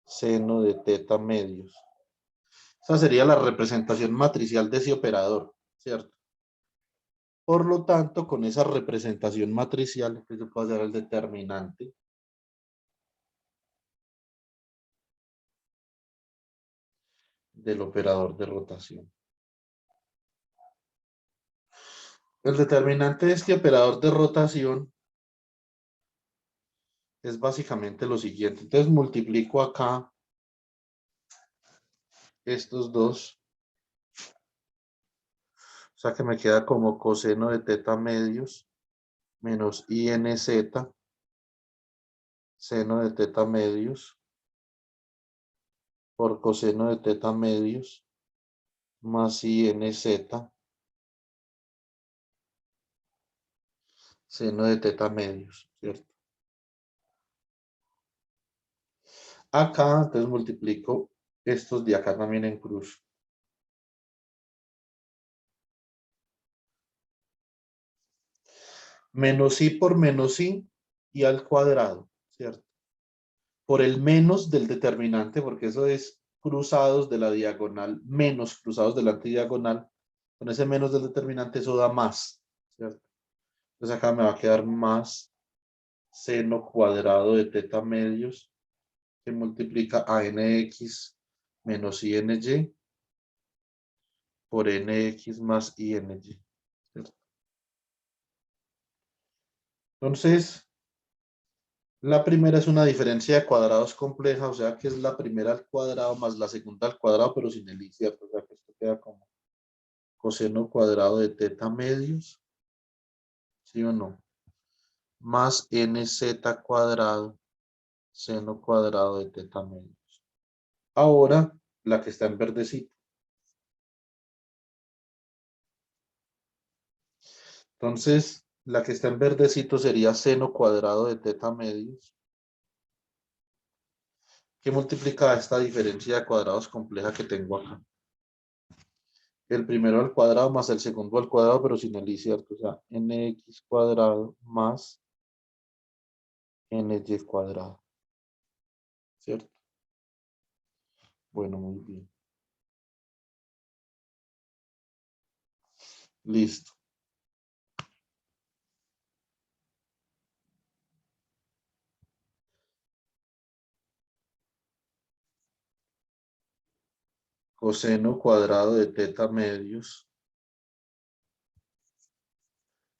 seno de teta medios. Esa sería la representación matricial de ese operador, ¿cierto? Por lo tanto, con esa representación matricial, pues se puede hacer el determinante del operador de rotación. El determinante de este operador de rotación es básicamente lo siguiente. Entonces multiplico acá estos dos. O sea que me queda como coseno de teta medios menos INZ seno de teta medios por coseno de teta medios más INZ seno de teta medios, ¿cierto? Acá, entonces multiplico estos de acá también en cruz. Menos I por menos I y al cuadrado, ¿cierto? Por el menos del determinante, porque eso es cruzados de la diagonal menos cruzados de la antidiagonal. Con ese menos del determinante eso da más, ¿cierto? Entonces acá me va a quedar más seno cuadrado de teta medios que multiplica a nx menos iny por nx más iny, ¿cierto? Entonces, la primera es una diferencia de cuadrados compleja, o sea que es la primera al cuadrado más la segunda al cuadrado, pero sin el i, ¿cierto? O sea que esto queda como coseno cuadrado de teta medios, ¿sí o no? Más nz cuadrado, seno cuadrado de teta medios. Ahora, la que está en verdecito. Entonces, la que está en verdecito sería seno cuadrado de teta medios, que multiplica esta diferencia de cuadrados compleja que tengo acá. El primero al cuadrado más el segundo al cuadrado, pero sin el i, ¿cierto? O sea, nx cuadrado más ny cuadrado, ¿cierto? Bueno, muy bien. Listo. Coseno cuadrado de teta medios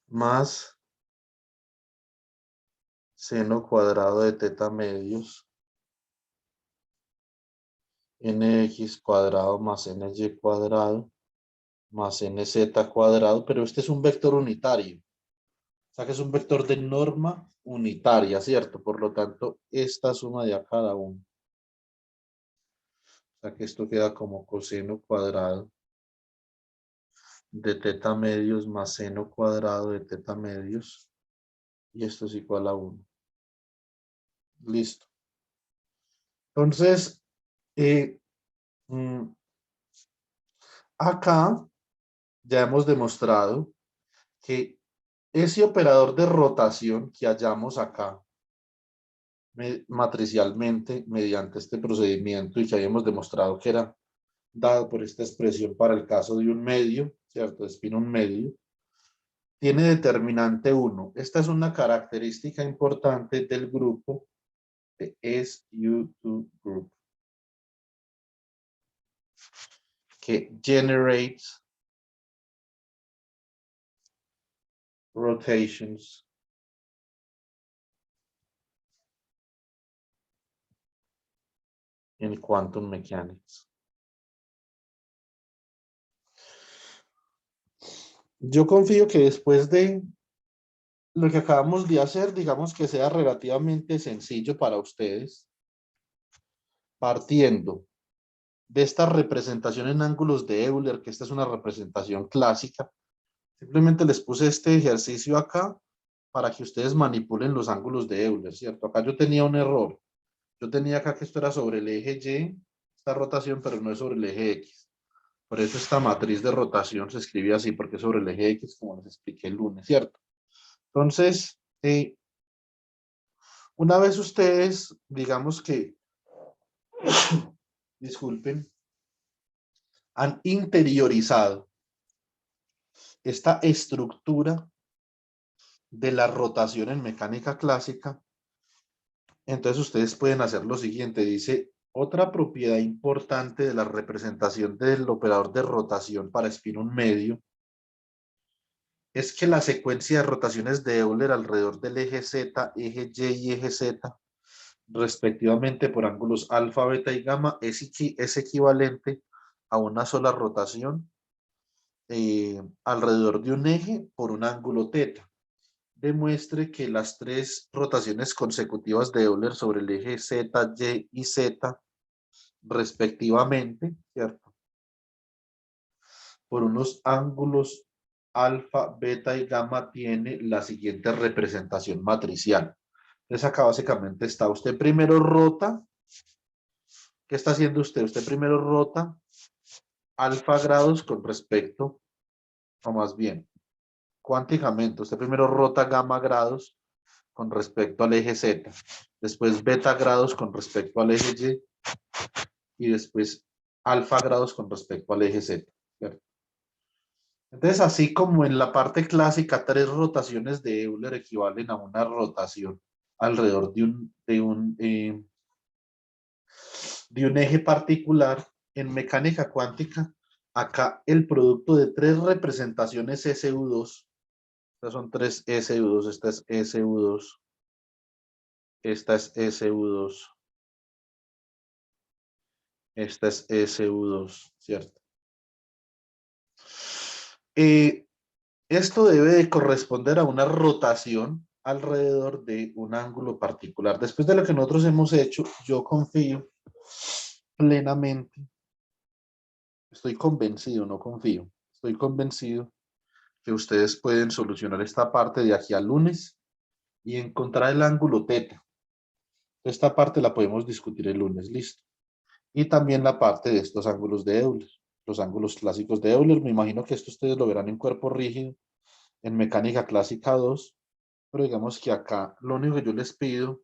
más seno cuadrado de teta medios nx cuadrado más ny cuadrado más nz cuadrado, pero este es un vector unitario. O sea que es un vector de norma unitaria, ¿cierto? Por lo tanto, esta suma de a cada uno. O sea que esto queda como coseno cuadrado de teta medios más seno cuadrado de teta medios. Y esto es igual a 1. Listo. Entonces, eh, mm, acá ya hemos demostrado que ese operador de rotación que hallamos acá matricialmente mediante este procedimiento y que habíamos demostrado que era dado por esta expresión para el caso de un medio, ¿cierto? De espino un medio, tiene determinante 1. Esta es una característica importante del grupo de SU2 group, que generates rotations in quantum mechanics. Yo confío que después de lo que acabamos de hacer, digamos que sea relativamente sencillo para ustedes, partiendo de esta representación en ángulos de Euler, que esta es una representación clásica. Simplemente les puse este ejercicio acá para que ustedes manipulen los ángulos de Euler, ¿cierto? Acá yo tenía un error. Yo tenía acá que esto era sobre el eje Y, esta rotación, pero no es sobre el eje X. Por eso esta matriz de rotación se escribe así, porque es sobre el eje X, como les expliqué el lunes, ¿cierto? Entonces, una vez ustedes, digamos que, disculpen, han interiorizado esta estructura de la rotación en mecánica clásica, entonces ustedes pueden hacer lo siguiente. Dice, otra propiedad importante de la representación del operador de rotación para spin un medio es que la secuencia de rotaciones de Euler alrededor del eje Z, eje Y y eje Z, respectivamente por ángulos alfa, beta y gamma, es equivalente a una sola rotación alrededor de un eje por un ángulo teta. Demuestre que las tres rotaciones consecutivas de Euler sobre el eje Z, Y y Z, respectivamente, ¿cierto? Por unos ángulos alfa, beta y gamma tiene la siguiente representación matricial. Entonces acá básicamente está, usted primero rota, ¿qué está haciendo usted? Usted primero rota alfa grados con respecto, o más bien, cuánticamente, usted primero rota gamma grados con respecto al eje Z, después beta grados con respecto al eje Y después alfa grados con respecto al eje Z, ¿cierto? Entonces, así como en la parte clásica, tres rotaciones de Euler equivalen a una rotación alrededor de un eje particular, en mecánica cuántica, acá el producto de tres representaciones SU2, estas son tres SU2, esta es SU2, esta es SU2, esta es SU2, ¿cierto? Esto debe de corresponder a una rotación alrededor de un ángulo particular. Después de lo que nosotros hemos hecho, yo confío plenamente, estoy convencido, no confío, estoy convencido que ustedes pueden solucionar esta parte de aquí al lunes y encontrar el ángulo teta. Esta parte la podemos discutir el lunes, listo. Y también la parte de estos ángulos de Euler, los ángulos clásicos de Euler. Me imagino que esto ustedes lo verán en cuerpo rígido, en mecánica clásica 2, pero digamos que acá lo único que yo les pido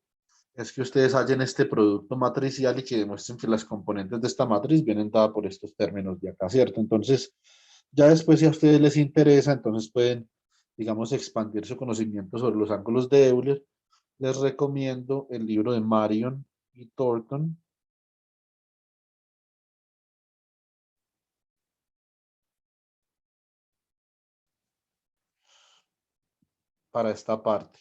es que ustedes hallen este producto matricial y que demuestren que las componentes de esta matriz vienen dadas por estos términos de acá, ¿cierto? Entonces, ya después si a ustedes les interesa, entonces pueden, digamos, expandir su conocimiento sobre los ángulos de Euler. Les recomiendo el libro de Marion y Thornton para esta parte.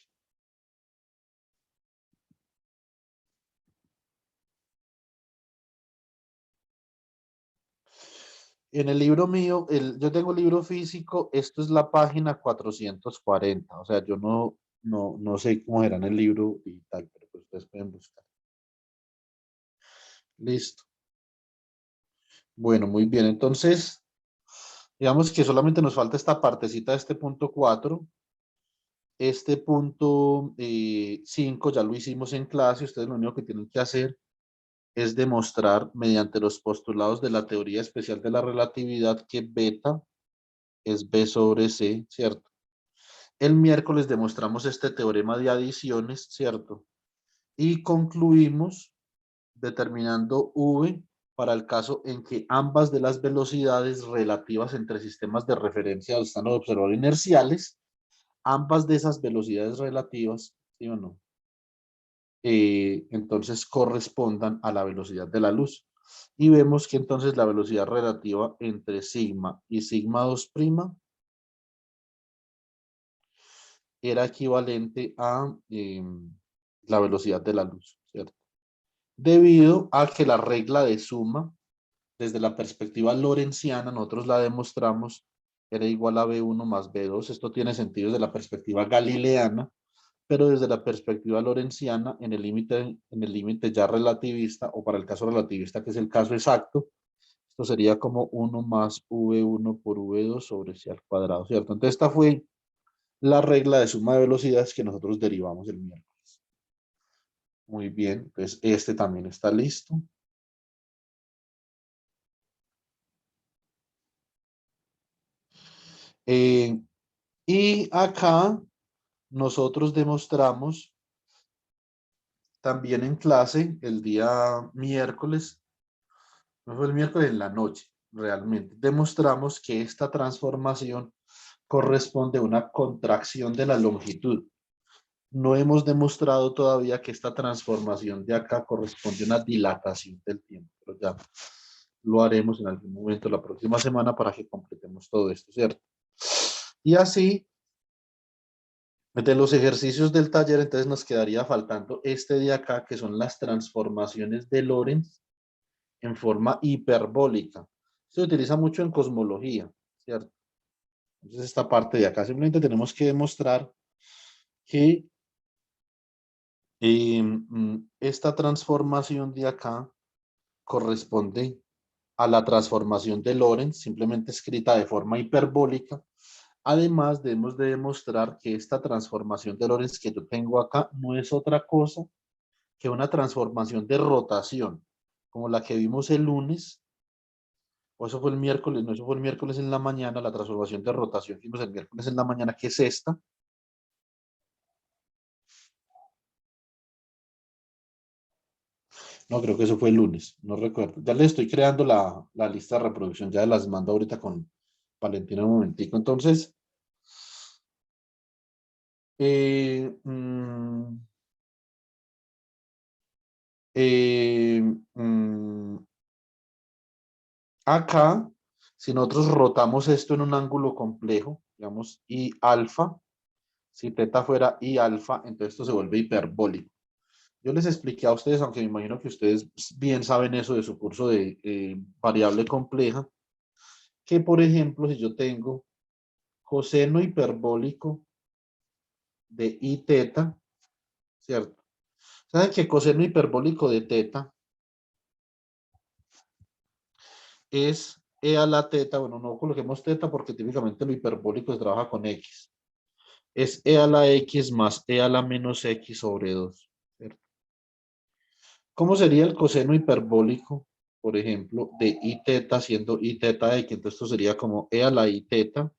En el libro mío, yo tengo el libro físico, esto es la página 440, o sea, yo no sé cómo era en el libro digital, pero pues ustedes pueden buscar. Listo. Bueno, muy bien, entonces, digamos que solamente nos falta esta partecita de este punto 4. Este punto 5 ya lo hicimos en clase, ustedes lo único que tienen que hacer es demostrar mediante los postulados de la teoría especial de la relatividad que beta es B sobre C, ¿cierto? El miércoles demostramos este teorema de adiciones, ¿cierto? Y concluimos determinando V para el caso en que ambas de las velocidades relativas entre sistemas de referencia al estándar observador inerciales, ambas de esas velocidades relativas, ¿sí o no? Entonces correspondan a la velocidad de la luz. Y vemos que entonces la velocidad relativa entre sigma y sigma 2' era equivalente a la velocidad de la luz, ¿cierto? Debido a que la regla de suma, desde la perspectiva lorentziana, nosotros la demostramos, era igual a B1 más B2. Esto tiene sentido desde la perspectiva galileana, pero desde la perspectiva lorentziana, en el límite ya relativista, o para el caso relativista, que es el caso exacto, esto sería como 1 más V1 por V2 sobre C al cuadrado, ¿cierto? Entonces esta fue la regla de suma de velocidades que nosotros derivamos el miércoles. Muy bien, entonces este también está listo. Y acá nosotros demostramos también en clase el día miércoles, no fue el miércoles en la noche, realmente, demostramos que esta transformación corresponde a una contracción de la longitud. No hemos demostrado todavía que esta transformación de acá corresponde a una dilatación del tiempo, pero ya lo haremos en algún momento la próxima semana para que completemos todo esto, ¿cierto? Y así, de los ejercicios del taller, entonces nos quedaría faltando este de acá, que son las transformaciones de Lorentz en forma hiperbólica. Se utiliza mucho en cosmología, ¿cierto? Entonces esta parte de acá simplemente tenemos que demostrar que esta transformación de acá corresponde a la transformación de Lorentz, simplemente escrita de forma hiperbólica. Además, debemos de demostrar que esta transformación de Lorentz que yo tengo acá no es otra cosa que una transformación de rotación, como la que vimos el lunes, o eso fue el miércoles, no, eso fue el miércoles en la mañana, la transformación de rotación que vimos el miércoles en la mañana, que es esta. No, creo que eso fue el lunes, no recuerdo. Ya le estoy creando la lista de reproducción, ya las mando ahorita con Valentina un momentico. Entonces, eh, mm, eh, mm, acá, si nosotros rotamos esto en un ángulo complejo, digamos, I alfa, si teta fuera I alfa, entonces esto se vuelve hiperbólico. Yo les expliqué a ustedes, aunque me imagino que ustedes bien saben eso de su curso de variable compleja, que por ejemplo, si yo tengo coseno hiperbólico de I teta, ¿cierto? ¿Saben que coseno hiperbólico de teta es E a la teta? Bueno, no coloquemos teta porque típicamente lo hiperbólico se trabaja con X. Es E a la X más E a la menos X sobre 2, ¿cierto? ¿Cómo sería el coseno hiperbólico, por ejemplo, de I teta siendo I teta X? Entonces esto sería como E a la I teta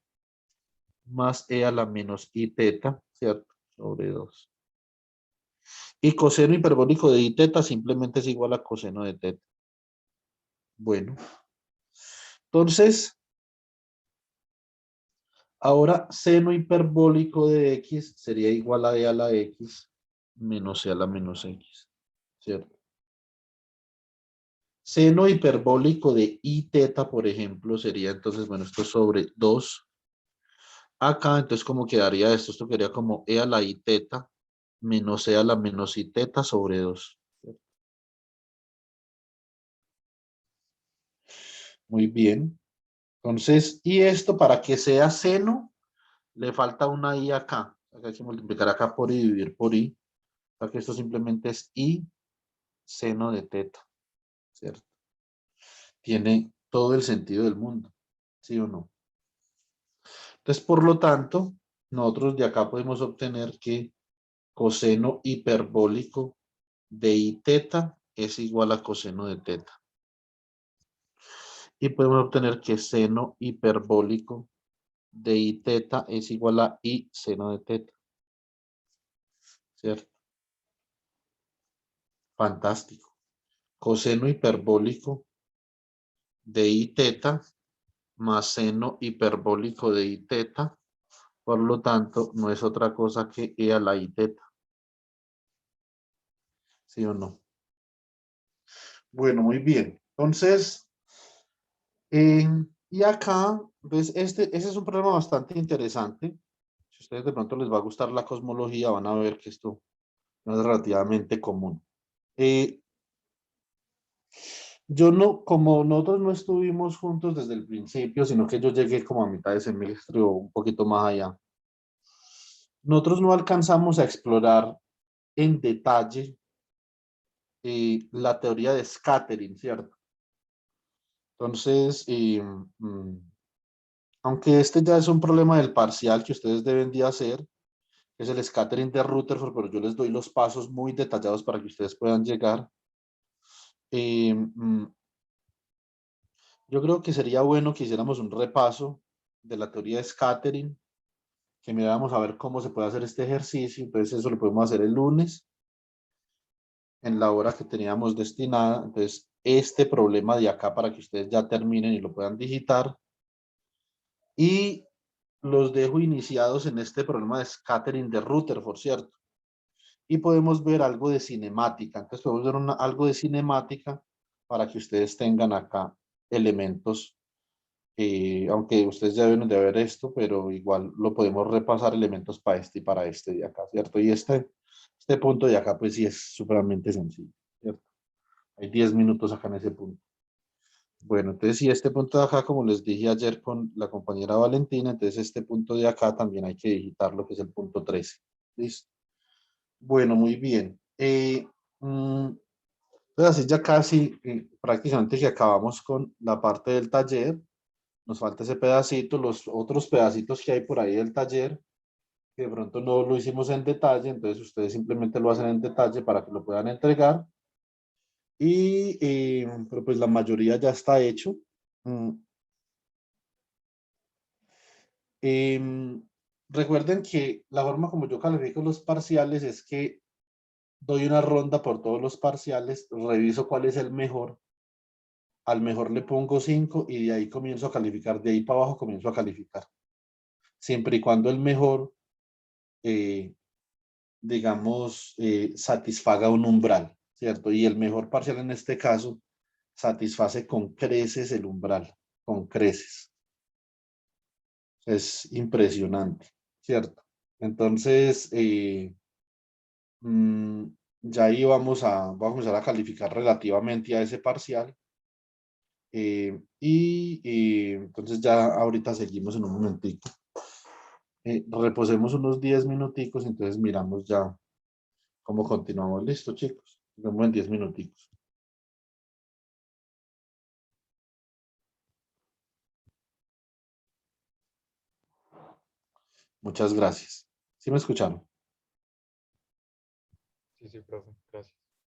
más E a la menos I teta, ¿cierto? Sobre 2. Y coseno hiperbólico de I teta simplemente es igual a coseno de teta. Bueno, entonces, ahora seno hiperbólico de X sería igual a E a la X menos E a la menos X, ¿cierto? Seno hiperbólico de I teta, por ejemplo, sería entonces, bueno, esto sobre 2. Acá, entonces, ¿cómo quedaría esto? Esto quedaría como E a la I teta menos E a la menos I teta sobre 2. Muy bien. Entonces, y esto para que sea seno, le falta una I acá. Acá hay que multiplicar acá por I, dividir por I. Para que esto simplemente es I seno de teta, ¿cierto? Tiene todo el sentido del mundo, ¿sí o no? Entonces, por lo tanto, nosotros de acá podemos obtener que coseno hiperbólico de I teta es igual a coseno de teta. Y podemos obtener que seno hiperbólico de I teta es igual a I seno de teta, ¿cierto? Fantástico. Coseno hiperbólico de I teta más seno hiperbólico de I teta, por lo tanto, no es otra cosa que E a la I teta. ¿Sí o no? Bueno, muy bien. Entonces, y acá, pues ese es un problema bastante interesante. Si a ustedes de pronto les va a gustar la cosmología, van a ver que esto no es relativamente común. Yo no, como nosotros no estuvimos juntos desde el principio, sino que yo llegué como a mitad de semestre o un poquito más allá, nosotros no alcanzamos a explorar en detalle la teoría de scattering, ¿cierto? Entonces, aunque este ya es un problema del parcial que ustedes deben de hacer, que es el scattering de Rutherford, pero yo les doy los pasos muy detallados para que ustedes puedan llegar. Eh, mm, yo creo que sería bueno que hiciéramos un repaso de la teoría de scattering, que miráramos a ver cómo se puede hacer este ejercicio. Entonces eso lo podemos hacer el lunes en la hora que teníamos destinada. Entonces este problema de acá para que ustedes ya terminen y lo puedan digitar. Y los dejo iniciados en este problema de scattering de Rutherford, ¿cierto? Y podemos ver algo de cinemática. Entonces podemos ver algo de cinemática para que ustedes tengan acá elementos, aunque ustedes ya deben de ver esto, pero igual lo podemos repasar elementos para este y para este de acá, ¿cierto? Y este punto de acá, pues sí es supremamente sencillo, ¿cierto? Hay 10 minutos acá en ese punto. Bueno, entonces si este punto de acá, como les dije ayer con la compañera Valentina, entonces este punto de acá también hay que digitarlo, que es el punto 13. ¿Listo? Bueno, muy bien. Entonces así ya casi prácticamente que acabamos con la parte del taller. Nos falta ese pedacito, los otros pedacitos que hay por ahí del taller, que de pronto no lo hicimos en detalle, entonces ustedes simplemente lo hacen en detalle para que lo puedan entregar. Pero pues la mayoría ya está hecho. Mm, em, Recuerden que la forma como yo califico los parciales es que doy una ronda por todos los parciales, reviso cuál es el mejor, al mejor le pongo 5 y de ahí comienzo a calificar, de ahí para abajo comienzo a calificar, siempre y cuando el mejor, eh, digamos, satisfaga un umbral, ¿cierto? Y el mejor parcial en este caso satisface con creces el umbral, con creces. Es impresionante, ¿cierto? Entonces, mm, ya ahí vamos a comenzar a calificar relativamente a ese parcial. Entonces ya ahorita seguimos en un momentico. Reposemos unos 10 minuticos, entonces miramos ya cómo continuamos. Listo, chicos. Nos vemos en 10 minuticos. Muchas gracias. ¿Sí me escucharon? Sí, sí, profe, gracias.